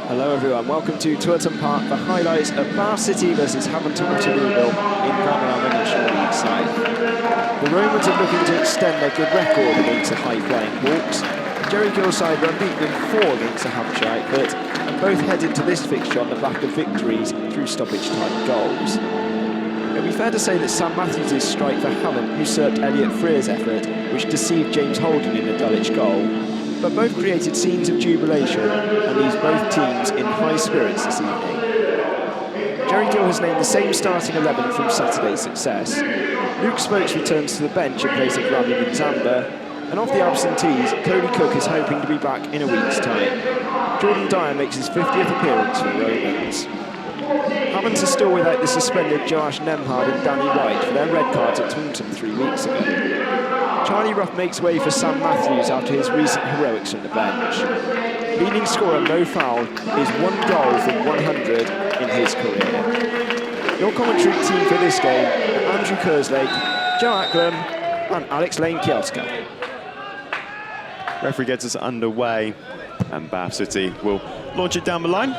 Hello everyone, welcome to 𝗛𝗚𝗛𝗚𝗛𝗧𝗏 Park for highlights of Bath City versus Havant and Waterlooville in Round National League side. The Romans are looking to extend their good record against the high-flying Hawks. 𝗛𝗏𝗚𝗛𝗚𝗛𝗧 side were unbeaten in 4 against the Hampshire outfit, and both head into this fixture on the back of victories through stoppage-time goals. It would be fair to say that Sam Matthews' strike for Havant usurped Elliot Freer's effort, which deceived James Holden in a Dulwich goal. But both created scenes of jubilation and leaves both teams in high spirits this evening. 𝗛𝗏𝗚𝗛𝗚𝗛𝗧 has named the same starting 11 from Saturday's success. Luke Spokes returns to the bench in place of 𝗛𝗏𝗚𝗛𝗏𝗏𝗏𝗏𝗏𝗏𝗏𝗏𝗏𝗏𝗏𝗏, and of the absentees, Cody Cook is hoping to be back in a week's time. Jordan Dyer makes his 50th appearance for the Romans. Havant are still without the suspended Josh Nemhard and Danny Wright for their red cards at Taunton 3 weeks ago. Charlie Ruff makes way for Sam Matthews after his recent heroics from the bench. Leading scorer Mo Fowl is 1 goal from 100 in his career. Your commentary team for this game are Andrew Kerslake, Joe Acklam and Alex Lane-Kieltyka. Referee gets us underway and Bath City will launch it down the line,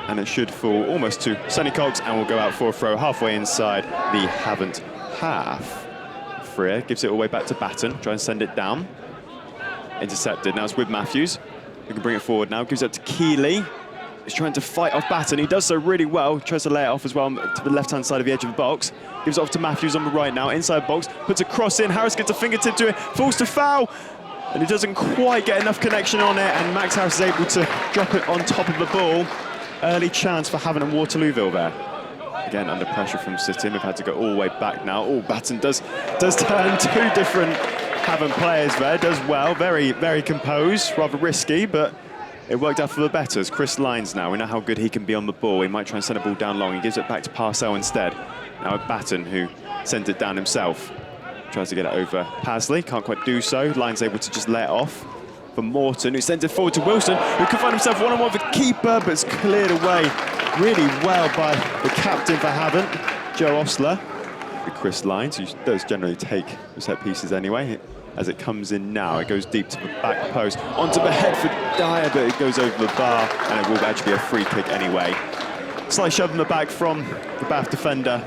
and it should fall almost to Sonny Cox and will go out for a throw halfway inside the Havant half. Freer gives it all the way back to Batten, try and send it down. Intercepted, now it's with Matthews, who can bring it forward now, gives it to Keeley. He's trying to fight off Batten, he does so really well, tries to lay it off as well to the left-hand side of the edge of the box. Gives it off to Matthews on the right now, inside box, puts a cross in, Harris gets a fingertip to it, falls to foul, and he doesn't quite get enough connection on it, and Max Harris is able to drop it on top of the ball. Early chance for Havant and Waterlooville there. Again, under pressure from City, we've had to go all the way back now. Oh, Batten does turn 2 different Havant players there, does well, very, very composed, rather risky, but it worked out for the betters. Chris Lines now, we know how good he can be on the ball. He might try and send the ball down long, he gives it back to 𝗛𝗚𝗛𝗚𝗛𝗏 instead. Now Batten, who sent it down himself. Tries to get it over Pasley, can't quite do so. Lines able to just lay it off for Morton, who sends it forward to Wilson, who can find himself one-on-one with the keeper, but it's cleared away really well by the captain for Havant, Joe Osler. With Chris Lines, who does generally take the set pieces anyway. As it comes in now, it goes deep to the back post, onto the head for Dyer, but it goes over the bar, and it will actually be a free kick anyway. Slight shove in the back from the Bath defender,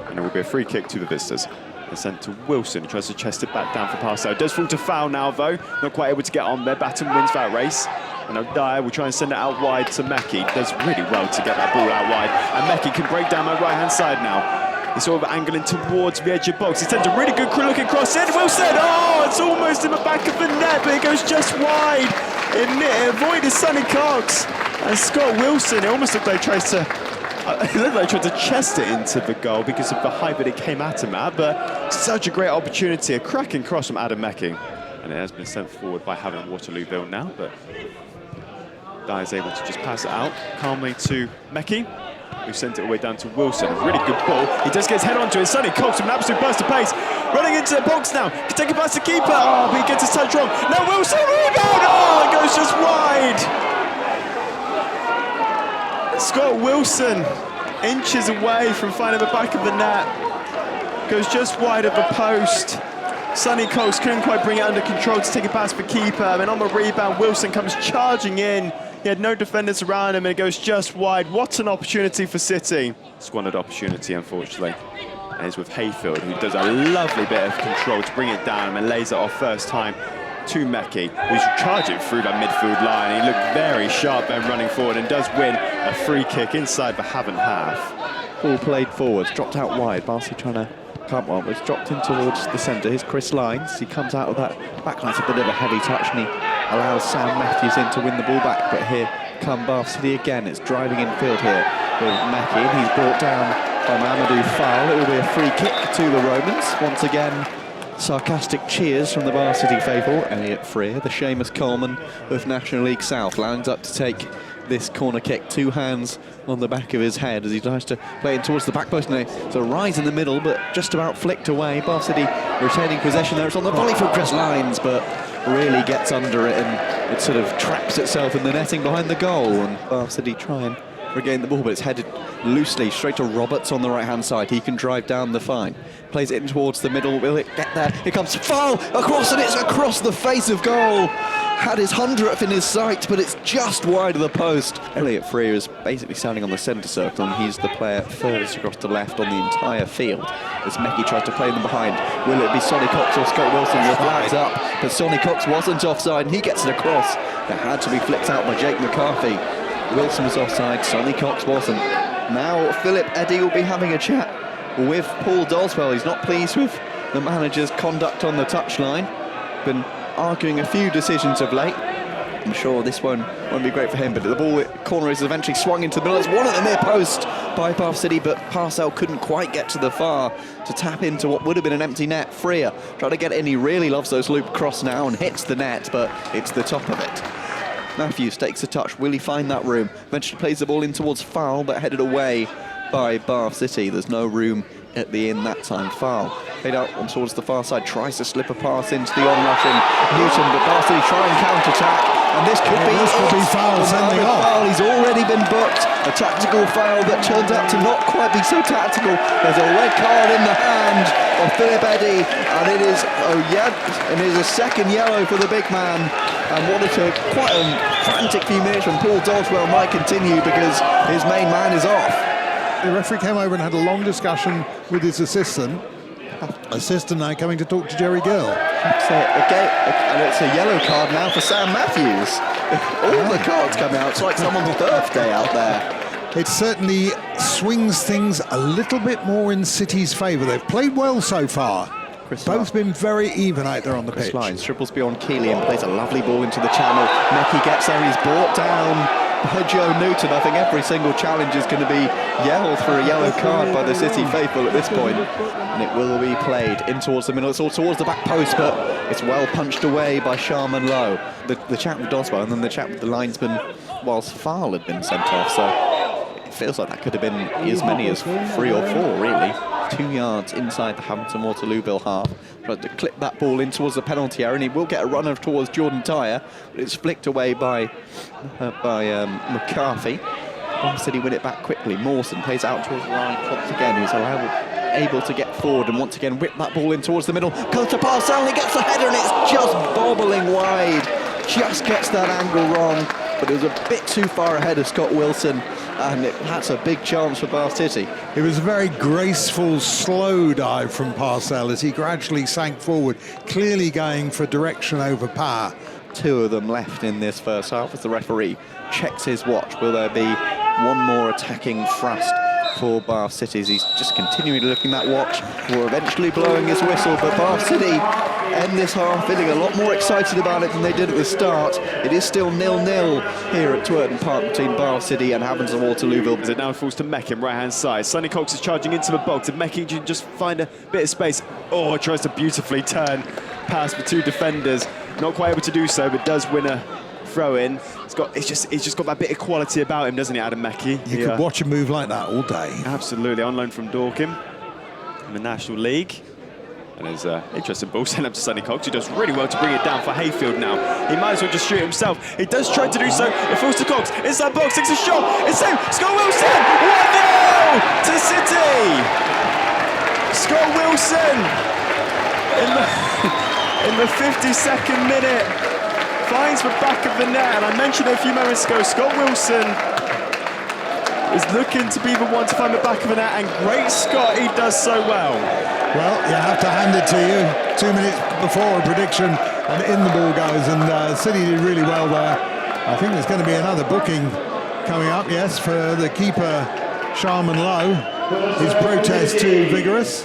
and it will be a free kick to the visitors. It's sent to Wilson, tries to chest it back down for 𝗛𝗚𝗛𝗚𝗛𝗏𝗏. Does fall to foul now, though. Not quite able to get on there. Batten wins that race. And now Dyer will try and send it out wide to 𝗏𝗏𝗏𝗏𝗏𝗏𝗏𝗏. Does really well to get that ball out wide. And 𝗏𝗏𝗏𝗏𝗏𝗏𝗏𝗏𝗏 can break down my right-hand side now. He's sort of angling towards the edge of the box. He sends a really good looking cross in. Wilson, oh, it's almost in the back of the net, but it goes just wide. It avoided Sonny Cox. And Scott Wilson, it almost looked like he tries to... It looked like he tried to chest it into the goal because of the height that it came at him at, but such a great opportunity, a cracking cross from Adam 𝗏𝗏𝗏𝗏𝗏𝗏𝗏𝗏𝗏𝗏𝗏𝗏. And it has been sent forward by Havant and Waterlooville now, but Dyer's able to just pass it out calmly to 𝗏𝗏𝗏𝗏𝗏𝗏𝗏𝗏, who sent it all the way down to Wilson. A really good ball. He does get his head onto it. Sonny Cox with an absolute burst of pace. Running into the box now. Can take it past the keeper. Oh, but he gets his touch wrong. Now Wilson, rebound! Oh, it goes just wide. Scott Wilson, inches away from finding the back of the net. Goes just wide of the post. Sonny Cox couldn't quite bring it under control to take it past the keeper. And on the rebound, Wilson comes charging in. He had no defenders around him, and it goes just wide. What an opportunity for City. Squandered opportunity, unfortunately. And it's with Hayfield, who does a lovely bit of control to bring it down and lays it off first time to 𝗏𝗏𝗏𝗏𝗏𝗏𝗏𝗏𝗏𝗏𝗏, who's charging through that midfield line. He looked very sharp then running forward and does win a free kick inside the Havant half. Ball played forwards, dropped out wide. Barcy trying to come on, but it's dropped in towards the centre. Here's Chris Lines. He comes out of that backline. It's a bit of a heavy touch, and he allows Sam Matthews in to win the ball back. But here come Bath City again. It's driving infield here with 𝗏𝗏𝗏𝗏𝗏𝗏𝗏𝗏𝗏𝗏𝗏. He's brought down by Mamadou Fowl. It will be a free kick to the Romans. Once again, sarcastic cheers from the Bath City faithful. Elliot Freer, the Seamus Coleman of National League South, lines up to take this corner kick. 2 hands on the back of his head as he tries to play it towards the back post. And it's a rise in the middle, but just about flicked away. Bath City retaining possession there. It's on the volley from Chris Lines, but really gets under it, and it sort of traps itself in the netting behind the goal. And Bath City try and regain the ball, but it's headed loosely straight to Roberts on the right-hand side. He can drive down the fine. Plays it in towards the middle. Will it get there? Here comes foul across, and it's across the face of goal. Had his 100th in his sight, but it's just wide of the post. Elliot Freer is basically standing on the centre circle, and he's the player furthest across the left on the entire field as Mekki tries to play them behind. Will it be Sonny Cox or Scott Wilson? The flag's up, but Sonny Cox wasn't offside, and he gets it across. It had to be flicked out by Jake McCarthy. Wilson was offside, Sonny Cox wasn't. Now Philip Eddy will be having a chat with Paul Doswell. He's not pleased with the manager's conduct on the touchline. Been arguing a few decisions of late. I'm sure this one won't be great for him, but the ball corner is eventually swung into the middle. It's one at the near post by Bath City, but Parcell couldn't quite get to the far to tap into what would have been an empty net. Freer trying to get it in. He really loves those loop cross now and hits the net, but it's the top of it. Matthews takes a touch. Will he find that room? Eventually plays the ball in towards Foul, but headed away by Bath City. There's no room at the end that time. Foul played out on towards the far side, tries to slip a pass into the onrushing Newton, but Bath City try and counter-attack, and this could be foul sending off. Foul. He's already been booked. A tactical foul that turns out to not quite be so tactical. There's a red card in the hand of Philip Eddy, and it is a second yellow for the big man. And what a quite a frantic few minutes from Paul Doswell might continue because his main man is off. The referee came over and had a long discussion with his assistant. Assistant now coming to talk to Jerry Gill. That's it. Okay, and it's a yellow card now for Sam Matthews. All the cards come out. It's like someone's birthday out there. It certainly swings things a little bit more in City's favour. They've played well so far. Both been very even out there on the pitch. Lines triples beyond Keeley and plays a lovely ball into the channel. Mekki gets there. He's brought down by Joe Newton. I think every single challenge is going to be yelled for a yellow card by the City faithful at this point. And it will be played in towards the middle. It's all towards the back post, but it's well punched away by Sharman Lowe. The chat with Doswell and then the chat with the linesman whilst foul had been sent off. So it feels like that could have been as many as 3 or 4, really. 2 yards inside the Havant and Waterlooville half. Tries to clip that ball in towards the penalty area, and he will get a runner towards Jordan Tyre, but it's flicked away by McCarthy. City win it back quickly. Mawson plays out towards the line once again. He's able to get forward and once again whip that ball in towards the middle. Comes to Parcell and he gets the header, and it's just bobbling wide. Just gets that angle wrong, but it was a bit too far ahead of Scott Wilson, and that's a big chance for Bath City. It was a very graceful, slow dive from Parcell as he gradually sank forward, clearly going for direction over power. 2 of them left in this first half as the referee checks his watch. Will there be one more attacking thrust for Bath City? He's just continuing looking at that watch before eventually blowing his whistle, but Bath City end this half feeling a lot more excited about it than they did at the start. It is still 0-0 here at Twerton Park between Bath City and Havant and Waterlooville. As it now falls to Meckham, right-hand side. Sonny Cox is charging into the box, and Meckham can just find a bit of space. Oh, tries to beautifully turn past the 2 defenders. Not quite able to do so, but does win a throw-in. He's just got that bit of quality about him, doesn't he, Adam Mekki? You could watch him move like that all day. Absolutely, on loan from Dorking in the National League. And there's an interesting ball sent up to Sonny Cox, who does really well to bring it down for Hayfield now. He might as well just shoot himself. He does try to do so. It falls to Cox. Inside box, takes a shot. It's saved. Scott Wilson! 1-0 to City! Scott Wilson in the 52nd minute finds the back of the net. And I mentioned a few moments ago, Scott Wilson is looking to be the one to find the back of the net, and great Scott, he does so well. Well, you have to hand it to you. 2 minutes before a prediction, and in the ball goes, and City did really well there. I think there's going to be another booking coming up, yes, for the keeper, Sharman Lowe. His protest too vigorous.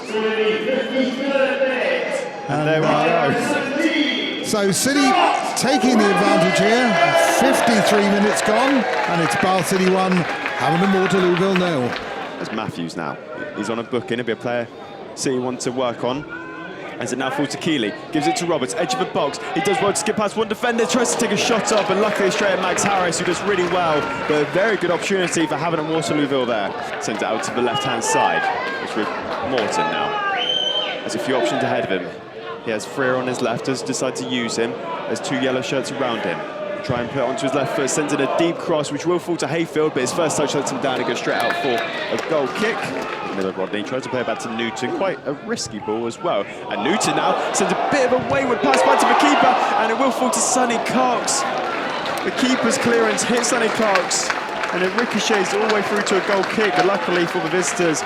And there we go. So City taking the advantage here. 53 minutes gone, and it's Bath City 1, Havant and Waterlooville 0. There's Matthews now. He's on a booking. He'll be a player City want to work on. As it now falls to Keeley, gives it to Roberts, edge of the box. He does well to skip past one defender, tries to take a shot up, but luckily straight at Max Harris, who does really well. But a very good opportunity for Havant and Waterlooville there. Sends it out to the left-hand side. It's with Morton now. There's a few options ahead of him. He has Freer on his left, has decided to use him. There's 2 yellow shirts around him. Try and put it onto his left foot, sends in a deep cross, which will fall to Hayfield, but his first touch lets him down and goes straight out for a goal kick. Miller-Rodney tries to play it back to Newton, quite a risky ball as well. And Newton now sends a bit of a wayward pass back to the keeper, and it will fall to Sonny Cox. The keeper's clearance hits Sonny Cox, and it ricochets all the way through to a goal kick, but luckily for the visitors,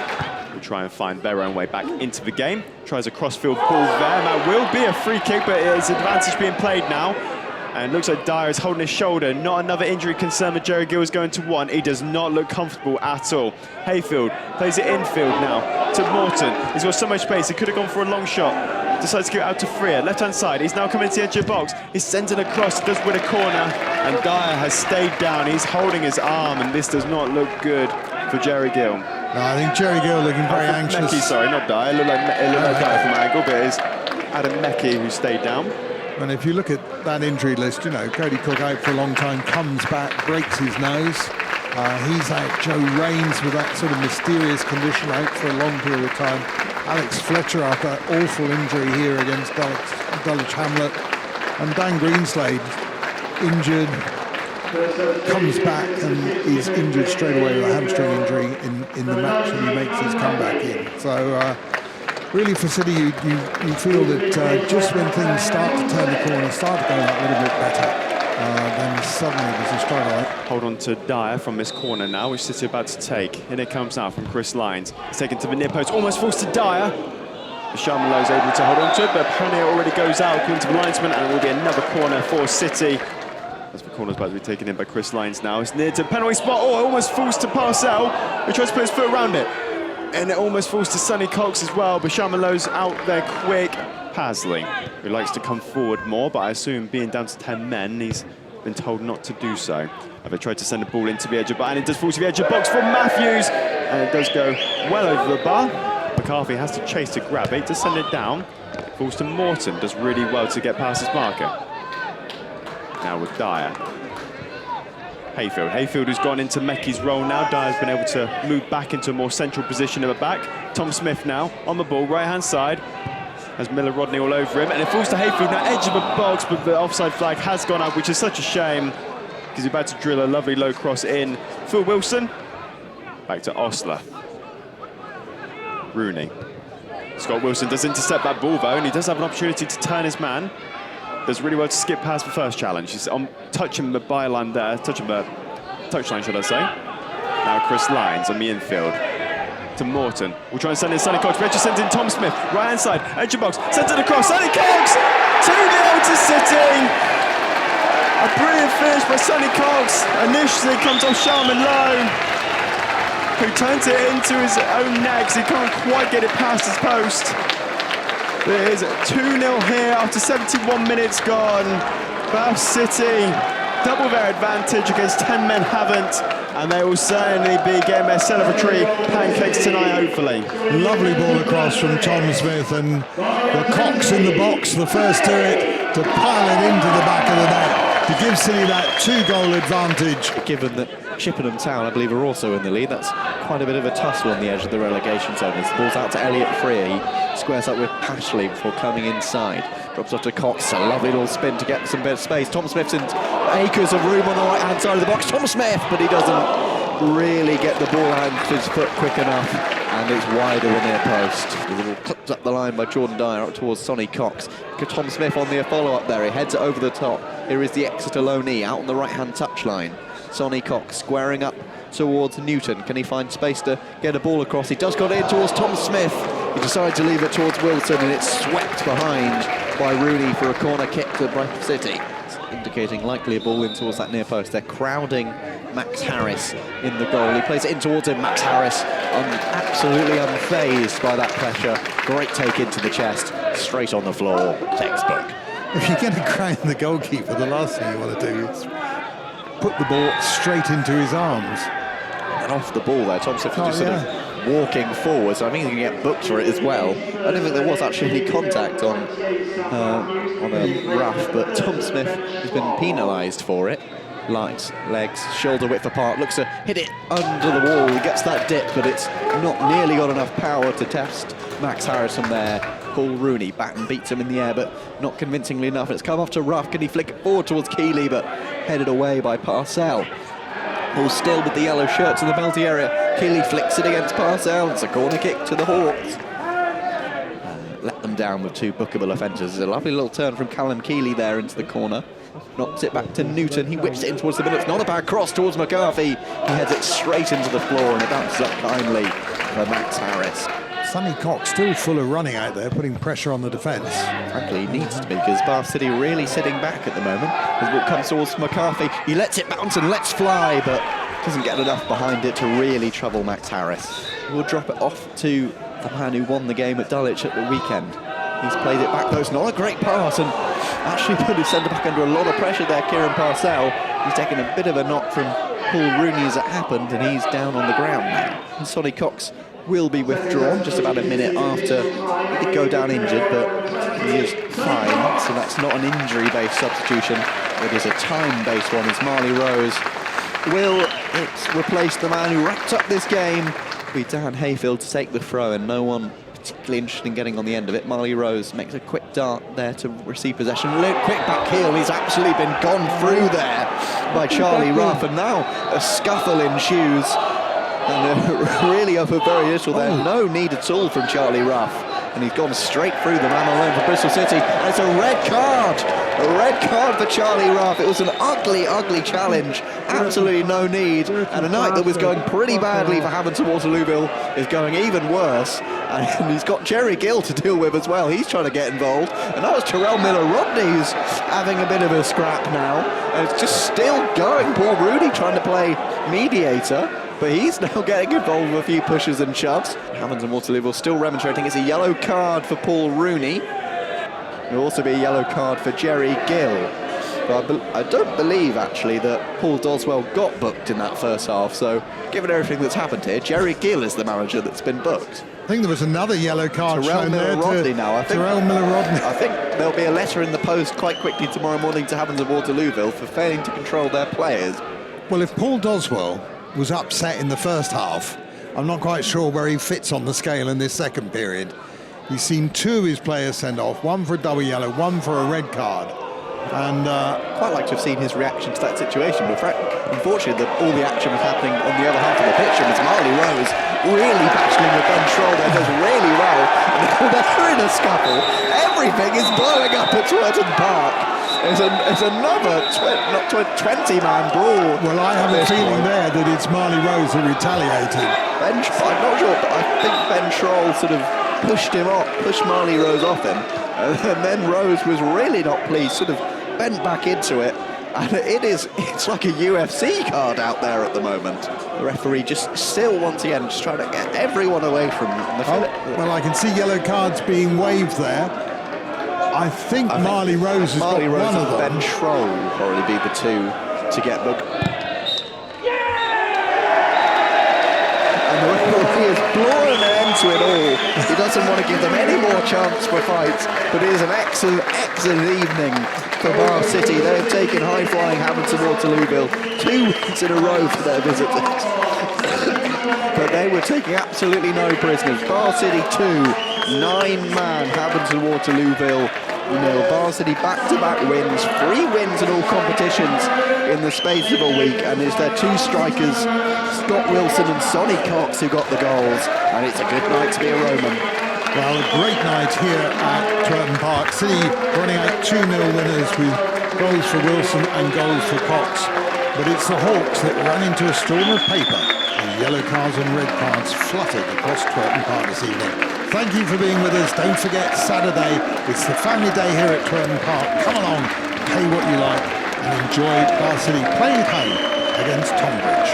will try and find their own way back into the game. Tries a crossfield ball there, that will be a free kick, but it is advantage being played now. And it looks like Dyer is holding his shoulder. Not another injury concern, but Jerry Gill is going to one. He does not look comfortable at all. Hayfield plays it infield now to Morton. He's got so much space, he could have gone for a long shot. Decides to give it out to Freer, left-hand side. He's now coming to the edge of the box. He's sent it across, does win a corner, and Dyer has stayed down. He's holding his arm, and this does not look good for Jerry Gill. No, I think Jerry Gill looking very anxious. Mekki, sorry, not Dyer. It looked like Dyer from angle, but it's Adam Mekki who stayed down. And if you look at that injury list, you know, Cody Cook out for a long time, comes back, breaks his nose. He's out. Joe Raines with that sort of mysterious condition out for a long period of time. Alex Fletcher after that awful injury here against Dulwich Hamlet. And Dan Greenslade injured, comes back and is injured straight away with a hamstring injury in the match, and he makes his comeback in. So really for City, you feel that just when things start to turn the corner, start to go that little bit better, then suddenly there's a struggle. Hold on to Dyer from this corner now, which City are about to take. In it comes now from Chris Lyons. It's taken to the near post, almost forced to Dyer. Sharman is able to hold on to it, but apparently it already goes out according to the linesman, and it will be another corner for City. As the corner's about to be taken in by Chris Lyons now. It's near to penalty spot. Oh, it almost falls to Parcell, who tries to put his foot around it. And it almost falls to Sonny Cox as well, but Sharman's out there quick. Pasley, who likes to come forward more, but I assume being down to 10 men, he's been told not to do so. They tried to send the ball into the edge of the box, and it does fall to the edge of the box for Matthews, and it does go well over the bar. McCarthy has to chase to grab it, to send it down. Falls to Morton, does really well to get past his marker. Now with Dyer. Hayfield who's gone into Mekki's role now. Dyer's been able to move back into a more central position at the back. Tom Smith now on the ball, right-hand side. Has Miller-Rodney all over him, and it falls to Hayfield now, edge of the box, but the offside flag has gone up, which is such a shame, because he's about to drill a lovely low cross in. Phil Wilson, back to Osler. Rooney. Scott Wilson does intercept that ball though, and he does have an opportunity to turn his man. Does really well to skip past the first challenge. He's on touching the byline there, touching the touchline, should I say. Now Chris Lyons on the infield. To Morton. We'll try and send in Sonny Cox. Reggie sends in Tom Smith. Right-hand side, edge of box. Sends it across. Sonny Cox! 2-0 to City! A brilliant finish by Sonny Cox. Initially comes off Sharman Lowe, who turns it into his own net because he can't quite get it past his post. There is 2-0 here after 71 minutes gone. Bath City double their advantage against 10 men Havant, and they will certainly be getting their celebratory pancakes tonight, hopefully. Lovely ball across from Tom Smith, and the Cox in the box, the first to it, to pile it into the back of the net, to give City that 2-goal advantage. Given that Chippenham Town, I believe, are also in the lead, that's quite a bit of a tussle on the edge of the relegation zone. This ball's out to Elliot Freer. He squares up with Pashley before coming inside. Drops off to Cox, a lovely little spin to get some bit of space. Tom Smith's in acres of room on the right-hand side of the box. Tom Smith, but he doesn't really get the ball out of his foot quick enough, and it's wide of the near post. The little clipped up the line by Jordan Dyer up towards Sonny Cox. Tom Smith on the follow-up there. He heads it over the top. Here is the Exeter loanee out on the right-hand touchline. Sonny Cox squaring up towards Newton. Can he find space to get a ball across? He does got in towards Tom Smith. He decides to leave it towards Wilson, and it's swept behind by Rooney for a corner kick to Brighton City. It's indicating likely a ball in towards that near post. They're crowding Max Harris in the goal. He plays it in towards him. Max Harris absolutely unfazed by that pressure. Great take into the chest, straight on the floor. Textbook. If you're going to crown the goalkeeper, the last thing you want to do is put the ball straight into his arms. And off the ball there, Tom Smith just sort of walking forward, so I think he can get booked for it as well. I don't think there was actually any contact on a rough, but Tom Smith has been penalised for it. Lights, legs, shoulder width apart, looks to hit it under the wall. He gets that dip, but it's not nearly got enough power to test Max Harris from there. Paul Rooney. Batten beats him in the air, but not convincingly enough. It's come off to Ruff. Can he flick it forward towards Keeley, but headed away by Parcell. All still with the yellow shirts in the penalty area. Keeley flicks it against Parcell. It's a corner kick to the Hawks. Let them down with 2 bookable offences. It's a lovely little turn from Callum Keeley there into the corner. Knocks it back to Newton. He whips it in towards the middle. It's not a bad cross towards McCarthy. He heads it straight into the floor and it bounces up kindly for Max Harris. Sonny Cox still full of running out there, putting pressure on the defence. Frankly, he needs to be, because Bath City really sitting back at the moment. As the ball comes towards McCarthy, he lets it bounce and lets fly, but doesn't get enough behind it to really trouble Max Harris. We'll drop it off to the man who won the game at Dulwich at the weekend. He's played it back, though. It's not a great pass, and actually put his centre-back under a lot of pressure there, Kieran Parcell. He's taken a bit of a knock from Paul Rooney as it happened, and he's down on the ground now. And Sonny Cox will be withdrawn just about a minute after he did go down injured, but he is fine, so that's not an injury-based substitution. It is a time-based one, as Marley Rose will replace the man who wrapped up this game. It'll be Dan Hayfield to take the throw, and no one particularly interested in getting on the end of it. Marley Rose makes a quick dart there to receive possession. Quick back heel, he's absolutely been gone through there by Charlie Ruff, and now a scuffle ensues. And really over very little there. No need at all from Charlie Ruff. And he's gone straight through the man on loan for Bristol City. And it's a red card. A red card for Charlie Ruff. It was an ugly, ugly challenge. Absolutely no need. And a night that was going pretty badly for Havant and Waterlooville is going even worse. And he's got Jerry Gill to deal with as well. He's trying to get involved. And that was Terrell Miller-Rodney who's having a bit of a scrap now. And it's just still going. Paul Rooney trying to play mediator. But he's now getting involved with a few pushes and shoves. Havant and Waterlooville still remonstrating. It's a yellow card for Paul Rooney. There'll also be a yellow card for Jerry Gill. But I don't believe, actually, that Paul Doswell got booked in that first half. So, given everything that's happened here, Jerry Gill is the manager that's been booked. I think there was another yellow card Terrell shown there Miller-Rodney now. I think Terrell Miller-Rodney. I think there'll be a letter in the post quite quickly tomorrow morning to Havant and Waterlooville for failing to control their players. Well, if Paul Doswell was upset in the first half, I'm not quite sure where he fits on the scale in this second period. He's seen 2 of his players sent off, 1 for a double yellow, 1 for a red card. And quite like to have seen his reaction to that situation, but unfortunately all the action was happening on the other half of the pitch, and it's Marley Rose really battling with Ben Schroll there, does really well. They're in a scuffle. Everything is blowing up at Twerton Park. It's another 20-man brawl. Well, I have a feeling there that it's Marley Rose who retaliated. I'm not sure, but I think Ben Schroll sort of pushed him off, pushed Marley Rose off him, and then Rose was really not pleased, sort of bent back into it, and it's like a UFC card out there at the moment. The referee just still, once again, just trying to get everyone away from the well, I can see yellow cards being waved there. I think Marley Rose has got one of them. Ben Schroll will probably be the 2 to get booked. And the referee is blowing an end to it all. He doesn't want to give them any more chance for fights, but it is an excellent, excellent evening for Bath City. They've taken high-flying Havant and Waterlooville 2 weeks in a row for their visitors. But they were taking absolutely no prisoners. Bath City 2. 9-man Havant and Waterlooville 0. Bath City back-to-back wins, 3 wins in all competitions in the space of a week, and it's their 2 strikers, Scott Wilson and Sonny Cox, who got the goals, and it's a good night to be a Roman. Well, a great night here at Twerton Park. City running out 2-0 winners with goals for Wilson and goals for Cox, but it's the Hawks that ran into a storm of paper. Yellow cards and red cards fluttered across Twerton Park this evening. Thank you for being with us. Don't forget, Saturday, it's the family day here at Twerton Park. Come along, pay what you like, and enjoy Bath City playing at home against Tonbridge.